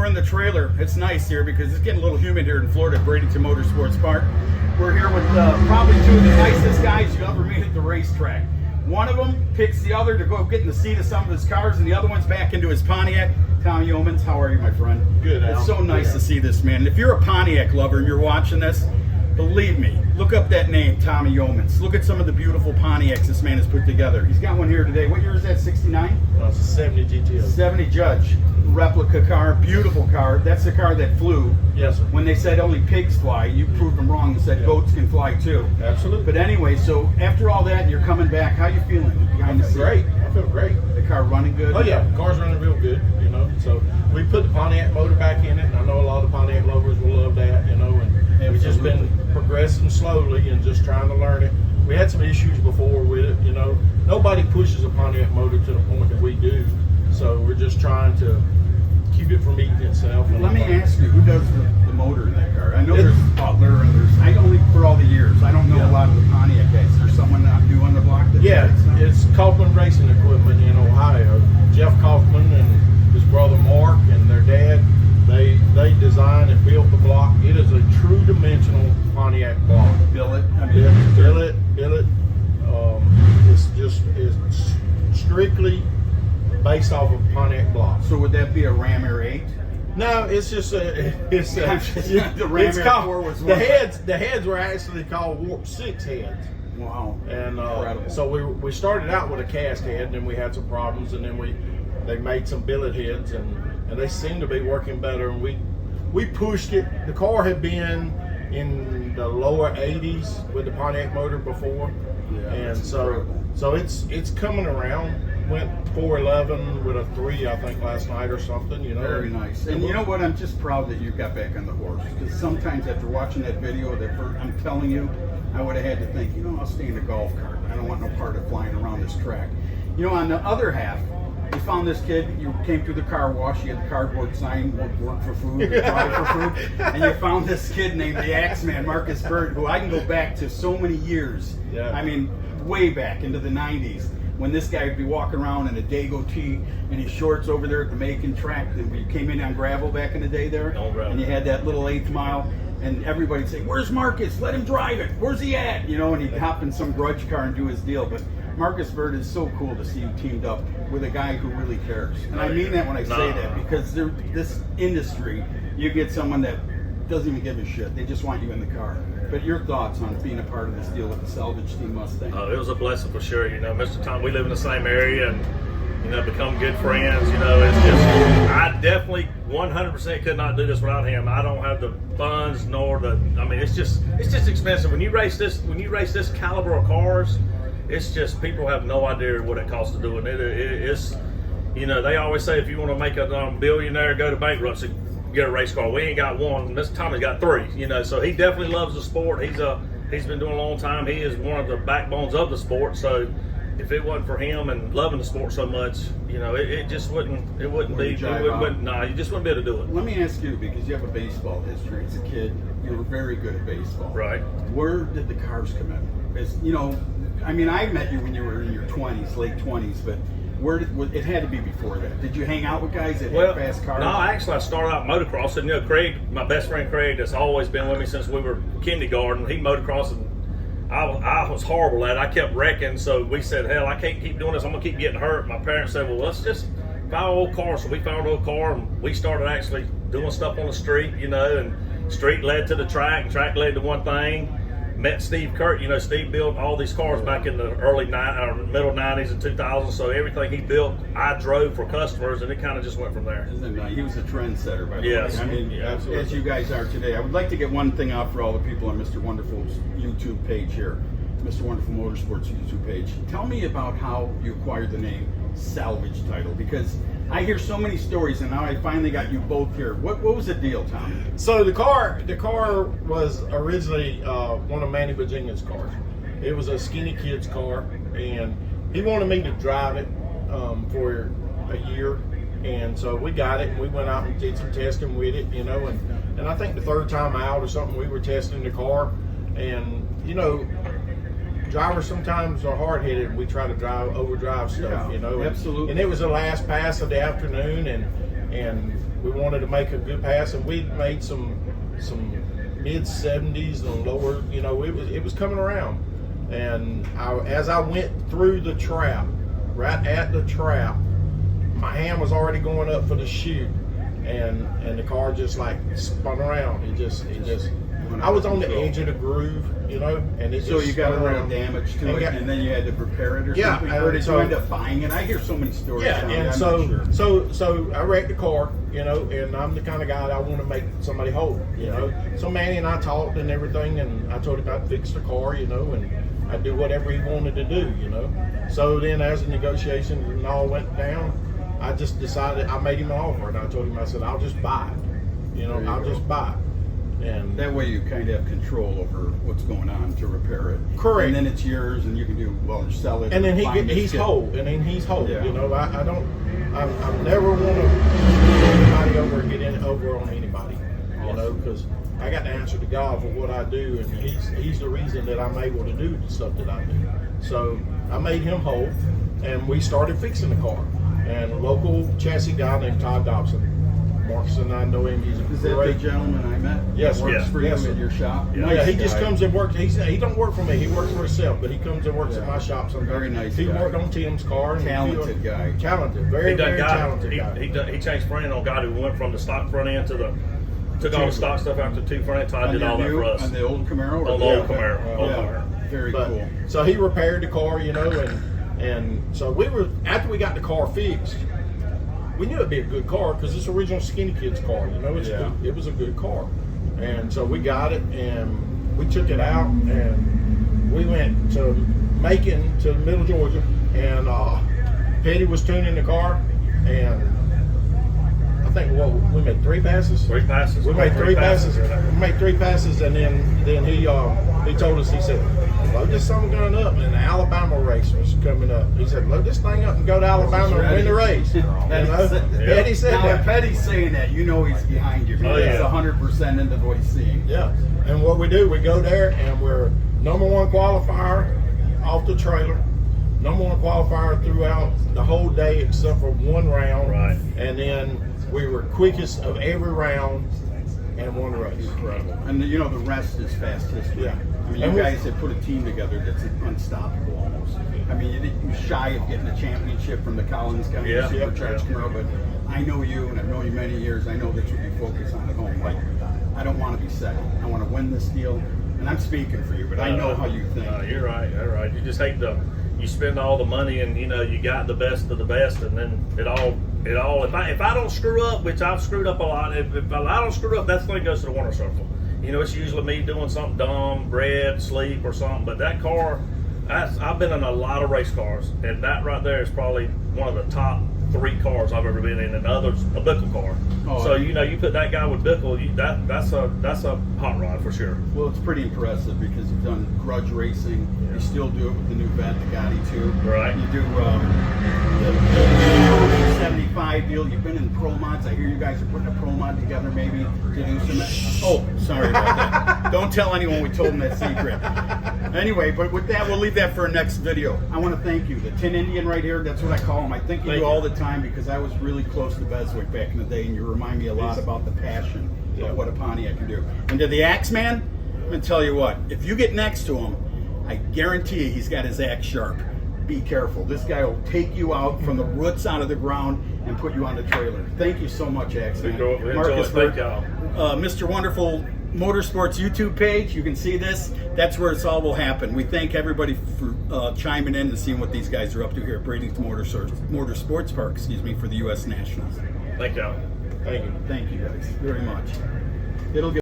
we're in the trailer. It's nice here because it's getting a little humid here in Florida at Bradenton Motorsports Park. We're here with probably two of the nicest guys you ever meet at the racetrack. One of them picks the other to go get in the seat of some of his cars, and the other one's back into his Pontiac. Tommy Youmans, how are you, my friend? Good, Al. It's so nice to see this, man. And if you're a Pontiac lover and you're watching this, believe me, look up that name, Tommy Youmans. Look at some of the beautiful Pontiacs this man has put together. He's got one here today. What year is that, 69? It's a 70 GTO. 70 Judge. Replica car, beautiful car. That's the car that flew. Yes, sir. When they said only pigs fly, you proved them wrong and said goats can fly too. Absolutely. But anyway, so after all that, you're coming back. How you feeling behind the seat? Great. I feel great. The car running good? Oh yeah, the car's running real good, you know. So we put the Pontiac motor back in it, and I know a lot of Pontiac lovers will love that, you know, and we've just been progressing slowly and just trying to learn it. We had some issues before with it, you know. Nobody pushes a Pontiac motor to the point that we do, so we're just trying to keep it from eating itself. Let me ask you, who does the motor in that car? I know there's Butler, and there's, I only for all the years, I don't know a lot of the Pontiac guys. Is there someone new on the block? Yeah, it's Kaufman Racing Equipment in Ohio. Jeff Kaufman and his brother Mark and their dad, they designed and built the block. It is a true dimensional Pontiac block. Billet. Billet. It's strictly based off of Pontiac block. So would that be a Ram Air 8? No, it's just the Ram Air 4 was the heads were actually called Warp 6 heads. Wow. And so we started out with a cast head, and then we had some problems, and then they made some billet heads, and they seem to be working better. And we pushed it. The car had been in the lower 80s with the Pontiac motor before, and so it's coming around. Went 411 with a 3, I think, last night or something, you know. Very nice. And you know what? I'm just proud that you got back on the horse. Because sometimes after watching that video, I'm telling you, I would have had to think, you know, I'll stay in a golf cart. I don't want no part of flying around this track. You know, on the other half, you found this kid, you came through the car wash, you had the cardboard sign, work for food, drive for food, and you found this kid named the Axeman, Marcus Birt, who I can go back to so many years. Yeah. I mean, way back into the 90s. When this guy would be walking around in a Dago tee and his shorts over there at the Macon track, and we came in on gravel back in the day there, and you had that little 8th mile, and everybody'd say, "Where's Marcus? Let him drive it. Where's he at?" You know, and he'd hop in some grudge car and do his deal. But Marcus Birt is so cool to see you teamed up with a guy who really cares, and I mean that when I say that, because this industry, you get someone that doesn't even give a shit. They just want you in the car. But your thoughts on being a part of this deal with the salvage team Mustang? It was a blessing for sure. You know, Mr. Tom, we live in the same area and, you know, become good friends. You know, it's just, I definitely 100% could not do this without him. I don't have the funds nor I mean, it's just expensive. When you race this caliber of cars, it's just, people have no idea what it costs to do it. It's, you know, they always say if you want to make a billionaire, go to bankruptcy. Get a race car. We ain't got one. Mr. Tommy's got 3. You know, so he definitely loves the sport. He's been doing a long time. He is one of the backbones of the sport. So if it wasn't for him and loving the sport so much, you know, it just wouldn't be. You just wouldn't be able to do it. Let me ask you, because you have a baseball history. As a kid, you were very good at baseball. Right. Where did the cars come in? As you know, I mean, I met you when you were in your 20s, late 20s, but it had to be before that. Did you hang out with guys that had fast cars? No, actually I started out motocrossing. You know, Craig, my best friend Craig, that's always been with me since we were kindergarten. He motocrossed, and I was horrible at it. I kept wrecking, so we said, hell, I can't keep doing this. I'm gonna keep getting hurt. My parents said, well, let's just find an old car. So we found an old car, and we started actually doing stuff on the street, you know, and street led to the track, and track led to one thing. Met Steve Kurt. You know, Steve built all these cars back in the middle 90s and 2000s. So everything he built, I drove for customers, and it kind of just went from there. He was a trendsetter, by the way. I mean, as you guys are today. I would like to get one thing out for all the people on Mr. Wonderful's YouTube page here, Mr. Wonderful Motorsports YouTube page. Tell me about how you acquired the name Salvage Title, because I hear so many stories, and now I finally got you both here. What was the deal, Tom? So the car was originally one of Manny Virginia's cars. It was a skinny kid's car, and he wanted me to drive it for a year, and so we got it, and we went out and did some testing with it, you know, and I think the 3rd time out or something, we were testing the car, and you know, drivers sometimes are hard-headed, and we try to overdrive stuff, you know. Absolutely. And it was the last pass of the afternoon, and we wanted to make a good pass, and we made some mid 70s and lower. You know, it was coming around, and as I went through the trap, right at the trap, my hand was already going up for the chute, and the car just like spun around. It just. I was on the edge of the groove, you know, and it So just you got a spun little around. damage to it, and then you had to repair it or Yeah, something? Or did so- you end up buying it? I hear so many stories. Yeah, on it, and I'm not sure. so I wrecked the car, you know, and I'm the kind of guy that I want to make somebody whole, you know. So Manny and I talked and everything, and I told him I'd fix the car, you know, and I'd do whatever he wanted to do, you know. So then as the negotiations and all went down, I just decided, I made him an offer, and I told him, I said, I'll just buy it, you know, I'll just buy it. And that way you kind of have control over what's going on to repair it. Correct. And then it's yours, and you can do or sell it. and then or find he's it. whole, and then he's whole. Yeah. You know, I never want to get anybody over and get over on anybody. You know, because I got to answer to God for what I do, and he's the reason that I'm able to do the stuff that I do. So I made him whole, and we started fixing the car. And a local chassis guy named Todd Dobson, Marcus and I know him. He's a Is that the great. gentleman I met? Yes, That works yeah. for you Yes, sir. at your shop? Yeah. Yeah, he Nice just guy. comes and works. He don't work for me. He works for himself, but he comes and works at my shop sometimes. Very nice He guy. worked on Tim's car. And Talented guy. Talented, very, He done very got talented guy. he changed front end on a guy who went from the stock front end to the took all the stock stuff out to two front end. Todd On did your all that new- for us On the old Camaro? or on the the- old Camaro. Old Yeah. Camaro. Very But, cool. So he repaired the car, you know, and so we were, after we got the car fixed, we knew it'd be a good car because it's original Skinny Kids car, you know. It was a good car, and so we got it and we took it out and we went to Macon to Middle Georgia, and Petty was tuning the car, and I think we made 3 passes. 3 passes. We made 3 passes. Yeah. We made 3 passes, and then he told us, he said, load this some gun up, and the Alabama race was coming up. He said, load this thing up and go to Alabama and win the race. You know? Petty said Now, if that. Petty's saying that, you know he's behind you. Oh, He's yeah. 100% into what he's seeing. Yeah. And what we do, we go there, and we're #1 qualifier off the trailer. #1 qualifier throughout the whole day except for 1 round. Right. And then we were quickest of every round and won the race. Incredible. And you know, the rest is fast history. Yeah. I mean, And you we- guys have put a team together that's unstoppable almost. I mean, you're shy of getting a championship from the Collins County Yeah. Supercharged Yeah. Camaro, but I know you, and I've known you many years. I know that's what you focus on at home. Like, I don't want to be second. I want to win this deal. And I'm speaking for you, but I know how you think. You're right. You're right. You just hate you spend all the money, and you know you got the best of the best, and then it all. If I don't screw up, which I've screwed up a lot, if I don't screw up, that thing goes to the winner's circle. You know, it's usually me doing something dumb, bread, sleep, or something. But that car, I've been in a lot of race cars, and that right there is probably one of the top 3 cars I've ever been in, and the other's a Bickle car. Oh, So you know, you put that guy with Bickle, that's a hot rod for sure. Well, it's pretty impressive because you've done grudge racing. You still do it with the new Vent, the Gotti too. Right. You do the 75 deal. You've been in pro mods. I hear you guys are putting a pro mod together maybe to do some. Oh, sorry about that. Don't tell anyone we told them that secret. Anyway, but with that, we'll leave that for a next video. I want to thank you. The Tin Indian right here, that's what I call him. I think of Thank you you. all the time because I was really close to Beswick back in the day, and you remind me a lot about the passion of what a Pontiac can do. And to the Axeman, I'm going to tell you what, if you get next to him, I guarantee you he's got his axe sharp. Be careful. This guy will take you out from the roots out of the ground and put you on the trailer. Thank you so much, Axeman. We enjoy Marcus it. Birt, Thank y'all. Mr. Wonderful Motorsports YouTube page. You can see this. That's where it's all will happen. We thank everybody for chiming in and seeing what these guys are up to here at Bradenton Motorsports Park, for the U.S. Nationals. Thank y'all. Thank you. Thank you guys very much. It'll get